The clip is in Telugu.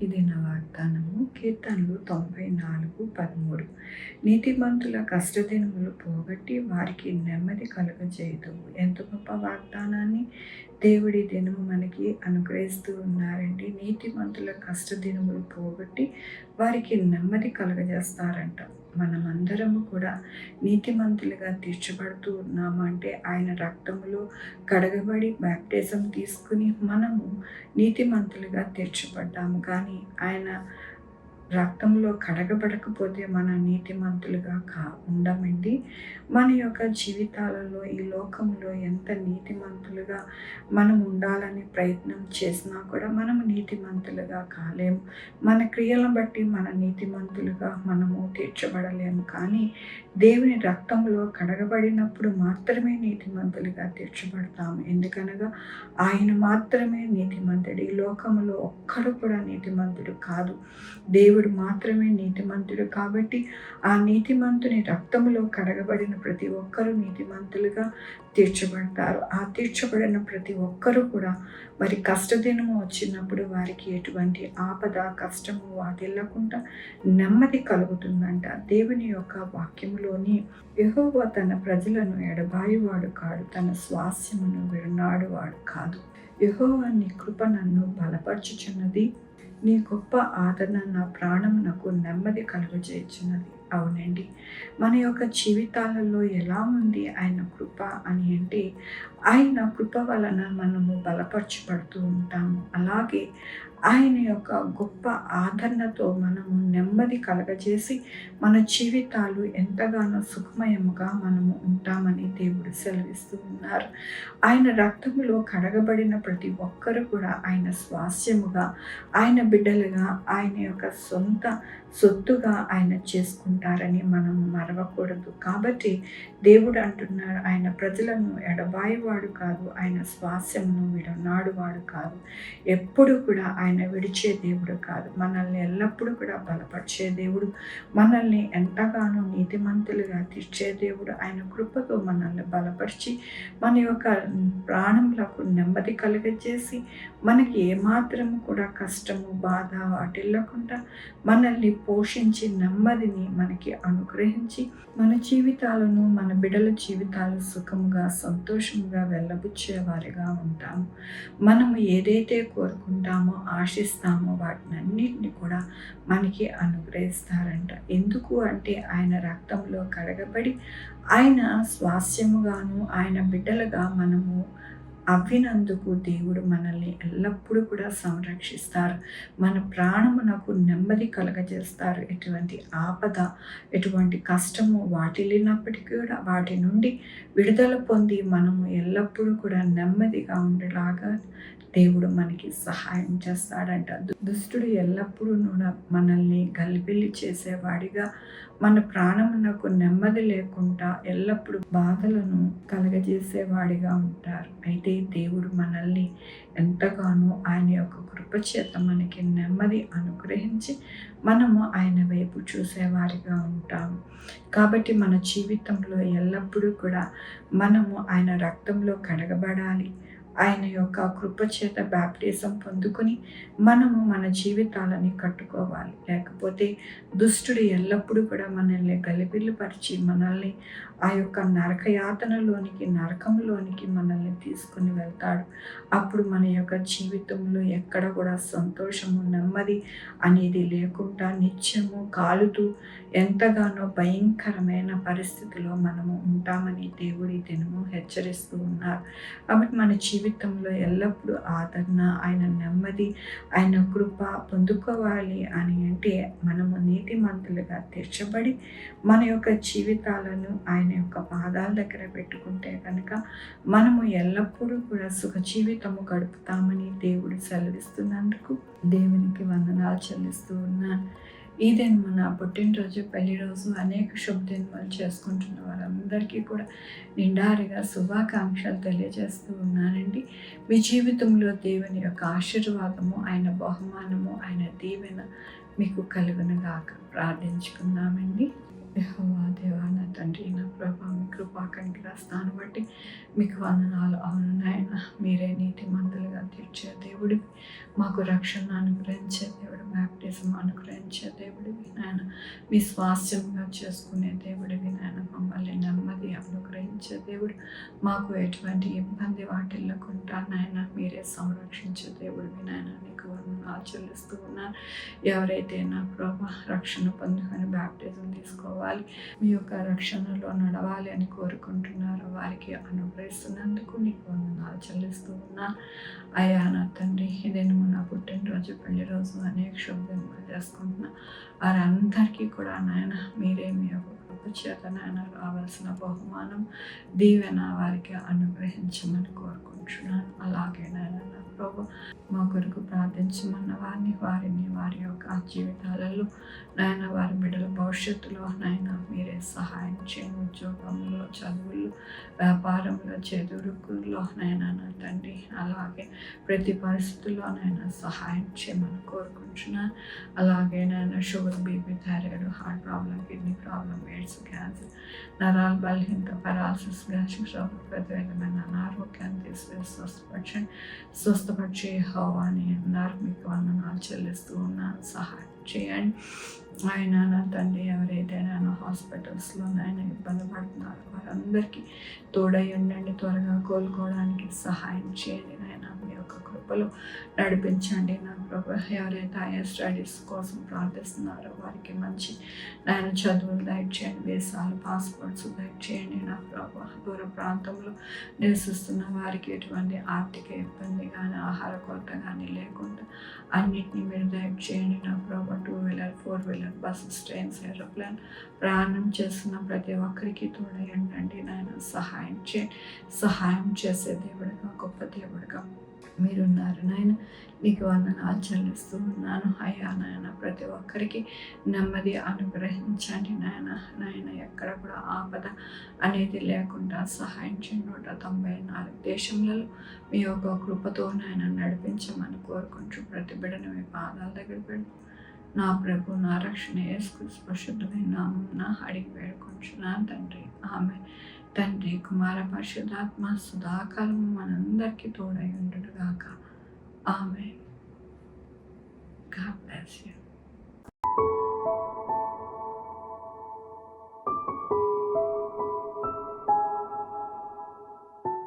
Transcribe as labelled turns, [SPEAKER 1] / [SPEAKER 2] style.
[SPEAKER 1] ఇది నా వాగ్దానము. కీర్తనలు 94:13. నీతిమంతుల కష్టదినములు పోగొట్టి వారికి నెమ్మది కలుగజేయుదువు. ఎంత గొప్ప వాగ్దానాన్ని దేవుడి దినము మనకి అనుగ్రహిస్తూ ఉన్నారండి. నీతిమంతుల కష్టదినములు పోగొట్టి వారికి నెమ్మది కలుగజేస్తారంట. మనమందరము కూడా నీతిమంతులుగా తీర్చబడుతూ ఉన్నామంటే ఆయన రక్తములో కడగబడి బాప్టిజం తీసుకుని మనము నీతిమంతులుగా తీర్చబడ్డాము. కానీ ఆయన రక్తంలో కడగబడకపోతే మన నీతిమంతులుగా ఉండమండి. మన యొక్క జీవితాలలో ఈ లోకంలో ఎంత నీతిమంతులుగా మనం ఉండాలని ప్రయత్నం చేసినా కూడా మనం నీతిమంతులుగా కాలేము. మన క్రియలను బట్టి మన నీతిమంతులుగా మనము తీర్చబడలేము. కానీ దేవుని రక్తంలో కడగబడినప్పుడు మాత్రమే నీతిమంతులుగా తీర్చబడతాము. ఎందుకనగా ఆయన మాత్రమే నీతిమంతుడు. ఈ లోకంలో ఒక్కడు కూడా నీతిమంతుడు కాదు. దేవుడు మాత్రమే నీతిమంతుడు. కాబట్టి ఆ నీతిమంతుని రక్తములో కడగబడిన ప్రతి ఒక్కరూ నీతిమంతులుగా తీర్చబడతారు. ఆ తీర్చబడిన ప్రతి ఒక్కరూ కూడా మరి కష్టదినము వచ్చినప్పుడు వారికి ఎటువంటి ఆపద కష్టము వాటిల్లకుండా నెమ్మది కలుగుతుందంట. దేవుని యొక్క వాక్యములోని యెహోవా తన ప్రజలను ఎడబాయువాడు కాడు, తన స్వాస్యమును విడనాడువాడు కాదు. యెహోవా నీ కృప నన్ను బలపరచుచున్నది, నీ గొప్ప ఆదరణ నా ప్రాణమునకు నెమ్మది కలుగజేయుచున్నది. అవునండి, మన యొక్క జీవితాలలో ఎలా ఉంది ఆయన కృప అని అంటే, ఆయన కృప వలన మనము బలపరచబడుతూ ఉంటాము. అలాగే ఆయన యొక్క గొప్ప ఆదరణతో మనము నెమ్మది కలగజేసి మన జీవితాలు ఎంతగానో సుఖమయముగా మనము ఉంటామని దేవుడు సెలవిస్తూ ఉన్నారు. ఆయన రక్తములో కడగబడిన ప్రతి ఒక్కరు కూడా ఆయన స్వాస్యముగా, ఆయన బిడ్డలుగా, ఆయన యొక్క సొంత సొత్తుగా ఆయన చేసుకుంటారని మనం మరవకూడదు. కాబట్టి దేవుడు అంటున్నారు, ఆయన ప్రజలను ఎడబాయివాడు కాదు, ఆయన స్వాస్యమును విడనాడువాడు కాదు. ఎప్పుడు కూడా ఆయన విడిచే దేవుడు కాదు. మనల్ని ఎల్లప్పుడూ కూడా బలపరిచే దేవుడు, మనల్ని ఎంతగానో నీతిమంతులుగా తీర్చే దేవుడు. ఆయన కృపతో మనల్ని బలపరిచి మన యొక్క ప్రాణములకు నెమ్మది కలుగజేసి మనకి ఏమాత్రము కూడా కష్టము బాధ వాటిల్లకుండా మనల్ని పోషించి నెమ్మదిని మనకి అనుగ్రహించి మన జీవితాలను మన బిడ్డల జీవితాలు సుఖముగా సంతోషముగా వెళ్ళబుచ్చే వారిగా ఉంటాము. మనము ఏదైతే కోరుకుంటామో ఆశిస్తామో వాటినన్నిటిని కూడా మనకి అనుగ్రహిస్తారంట. ఎందుకు అంటే ఆయన రక్తంలో కడగబడి ఆయన స్వాస్యముగాను ఆయన బిడ్డలుగా మనము అవ్వినందుకు దేవుడు మనల్ని ఎల్లప్పుడూ కూడా సంరక్షిస్తారు. మన ప్రాణమునకు నెమ్మది కలగజేస్తారు. ఎటువంటి ఆపద ఎటువంటి కష్టము వాటిల్లినప్పటికీ కూడా వాటి నుండి విడుదల పొంది మనము ఎల్లప్పుడూ కూడా నెమ్మదిగా ఉండేలాగా దేవుడు మనకి సహాయం చేస్తాడంట. దుష్టుడు ఎల్లప్పుడూ మనల్ని గలిబిలి చేసేవాడిగా, మన ప్రాణమునకు నెమ్మది లేకుండా ఎల్లప్పుడూ బాధలను కలగజేసేవాడిగా ఉంటారు. అయితే దేవుడు మనల్ని ఎంతగానో ఆయన యొక్క కృపచేత మనకి నెమ్మది అనుగ్రహించి మనము ఆయన వైపు చూసేవారిగా ఉంటాము. కాబట్టి మన జీవితంలో ఎల్లప్పుడూ కూడా మనము ఆయన రక్తంలో కడగబడాలి. ఆయన యొక్క కృపచేత బాప్టిజం పొందుకొని మనము మన జీవితాలని కట్టుకోవాలి. లేకపోతే దుష్టుడు ఎల్లప్పుడూ కూడా మనల్ని గలిబిల్లుపరిచి మనల్ని ఆ యొక్క నరకయాతనలోనికి నరకంలోనికి మనల్ని తీసుకుని వెళ్తాడు. అప్పుడు మన యొక్క జీవితంలో ఎక్కడ కూడా సంతోషము నెమ్మది అనేది లేకుండా నిత్యము కాలుతూ ఎంతగానో భయంకరమైన పరిస్థితిలో మనము ఉంటామని దేవుడి దినము హెచ్చరిస్తూ ఉన్నారు. కాబట్టి మన జీవితంలో ఎల్లప్పుడూ ఆదరణ, ఆయన నెమ్మది, ఆయన కృప పొందుకోవాలి అని అంటే మనము నీతిమంతులుగా తీర్చబడి మన యొక్క జీవితాలను ఆయన యొక్క పాదాల దగ్గర పెట్టుకుంటే కనుక మనము ఎల్లప్పుడూ కూడా సుఖ జీవితము గడుపుతామని దేవుడు సెలవిస్తున్నందుకు దేవునికి వందనాలు చెల్లిస్తూ ఉన్నాను. ఈ దినము నా పుట్టినరోజు, పెళ్లి రోజు, అనేక శుభదినాలు చేసుకుంటున్న వారందరికీ కూడా నిండారుగా శుభాకాంక్షలు తెలియజేస్తూ ఉన్నానండి. మీ జీవితంలో దేవుని యొక్క ఆశీర్వాదము, ఆయన బహుమానము, ఆయన దీవెన మీకు కలుగునుగాక. ప్రార్థించుకుందామండి. యెహోవా దేవా నా తండ్రి నా ప్రభా మీ కృపా కనికరస్తాను బట్టి మీకు వందనాలు. అవును నాయన, మీరే నీతిమంతులుగా తీర్చే దేవుడివి, మాకు రక్షణ అనుగ్రహించే దేవుడు, బ్యాప్టిజం అనుగ్రహించే దేవుడివి నాయన, మీ స్వాస్థ్యంగా చేసుకునే దేవుడివి నాయన, మమ్మల్ని నెమ్మది అనుగ్రహించే దేవుడు, మాకు ఎటువంటి ఇబ్బంది వాటిల్లకుండా నాయన మీరే సంరక్షించే దేవుడివి నాయన, నీకు వందనాలు చెల్లిస్తూ ఉన్నాను. ఎవరైతే నా ప్రభా రక్షణ పొందుకొని బ్యాప్టిజం తీసుకోవాలి, మీ యొక్క రక్షణలో నడవాలి అని కోరుకుంటున్నారో వారికి అనుగ్రహిస్తున్నందుకు నీకు వందనాలు చెల్లిస్తూ ఉన్నాను. అయ్యా నా తండ్రి, ఇదేను నా పుట్టినరోజు, పెళ్లి రోజు అనేక శుభదినాలు చేసుకుంటున్నా వారందరికీ కూడా నాయన మీరే మీ యొక్క కృప చేత నాయన రావాల్సిన బహుమానం దీవెన వారికి అనుగ్రహించమని కోరుకుంటున్నాను. అలాగే నాయన నా ప్రభు మా కొరకు ప్రార్థించమన్న వారిని వారి యొక్క జీవితాలలో నాయన వారి బిడ్డల భవిష్యత్తులో నాయన మీరే సహాయం చేయండి. ఉద్యోగంలో, చదువుల్లో, వ్యాపారంలో, చేదురుకుల్లో నాయన నా తండ్రి, అలాగే ప్రతి పరిస్థితుల్లో నాయన సహాయం చేయమని కోరుకుంటున్నాను. అలాగే నాయన sugar, BP, thyroid, heart problem, kidney problem, AIDS, cancer, నరాల బలహీనత, పెరాలసిస్, గ్యాస్ట్రిక్ ట్రబుల్, ప్రతి విధమైన అనారోగ్యాన్ని తీసివేసి స్వస్థపరిచే యెహోవా అని అన్నారు. మీకు వందనాలు చెల్లిస్తూ ఉన్నాను. సహాయం చేయండి. ఆయన నా తండ్రి, ఎవరైతే నేను హాస్పిటల్స్లో నాయన ఇబ్బంది పడుతున్నారో వారందరికీ తోడై ఉండండి. త్వరగా కోలుకోవడానికి సహాయం చేయండి నాయన, మీ యొక్క కృపలో నడిపించండి నా ప్రభు. ఎవరైతే హైయర్ స్టడీస్ కోసం ప్రార్థిస్తున్నారో వారికి మంచి నాయన చదువులు దయచేయండి, వీసాలు, పాస్పోర్ట్స్ దయచేయండి నా ప్రభు. దూర ప్రాంతంలో నివసిస్తున్న వారికి ఎటువంటి ఆర్థిక ఇబ్బంది కానీ, ఆహార కొరత కానీ లేకుండా అన్నిటినీ మీరు దయచేయండి నా ప్రభు. 2 wheeler, 4 wheeler, buses, trains, aeroplane ప్రయాణం చేస్తున్న ప్రతి ఒక్కరికి తోడై ఉండండి నాయన. సహాయం చేసే దేవుడిగా, గొప్ప దేవుడిగా మీరున్నారు నాయన. నీకు వందనాలు చెల్లిస్తూ ఉన్నాను. అయ్యా నాయన, ప్రతి ఒక్కరికి నెమ్మది అనుగ్రహించండి నాయన. ఎక్కడ కూడా ఆపద అనేది లేకుండా సహాయం చేయండి. 194 దేశంలో మీ యొక్క కృపతో నాయన నడిపించమని కోరుకుంటూ ప్రతి బిడ్డను మీ పాదాల దగ్గర పెడుతూ నా ప్రభు, నా రక్షణ యేసుక్రీస్తు పరిశుద్ధమైన నామమున అడిగి వేడుకుంటున్నాను తండ్రి. ఆమె తండ్రి, కుమార, పరిశుద్ధాత్మ సదాకాలము మనందరికీ తోడై ఉండుగాక. ఆమె. God bless you.